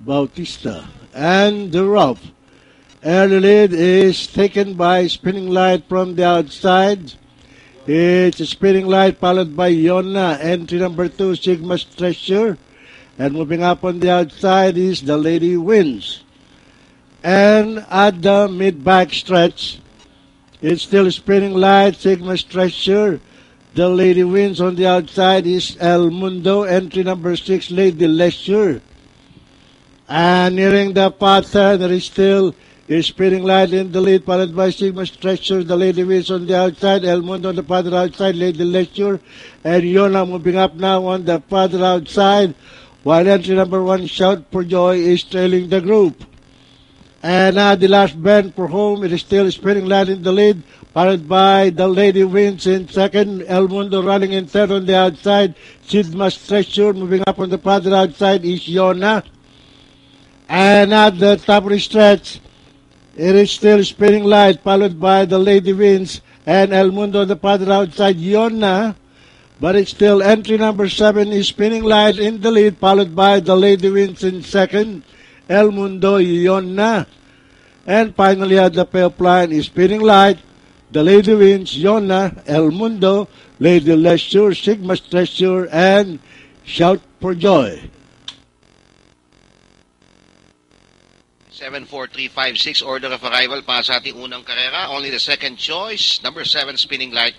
Bautista. And the rope. Early lead is taken by Spinning Light from the outside. It's a Spinning Light followed by Yona. Entry number 2, Sigma's Treasure. And moving up on the outside is The Lady Wins. And at the mid-back stretch, it's still Spinning Light, Sigma's Treasure. The Lady Wins. On the outside is El Mundo. Entry number 6, Lady Leisure. And nearing the pattern, there is still a Spinning Light in the lead, followed by Sigma's Treasure. The Lady Wins on the outside, El Mundo on the farther outside, Lady Leisure. And Yona moving up now on the farther outside, while entry number 1, Shout for Joy, is trailing the group. And the last bend for home, it is still Spinning Light in the lead, followed by The Lady Wins in second, El Mundo running in third on the outside, Sigma's Treasure moving up on the farther outside is Yona. And at the top of the stretch, it is still Spinning Light, followed by The Lady Wins and El Mundo on the farther outside, Yona. But it's still entry number 7 is Spinning Light in the lead, followed by The Lady Wins in second, El Mundo, Yona. And finally at the payoff line is Spinning Light, The Lady Wins, Yona, El Mundo, Lady Leisure, Sigma's Treasure, and Shout for Joy. 74356 order of arrival para sa ating unang karera. Only the second choice, number 7 Spinning Light.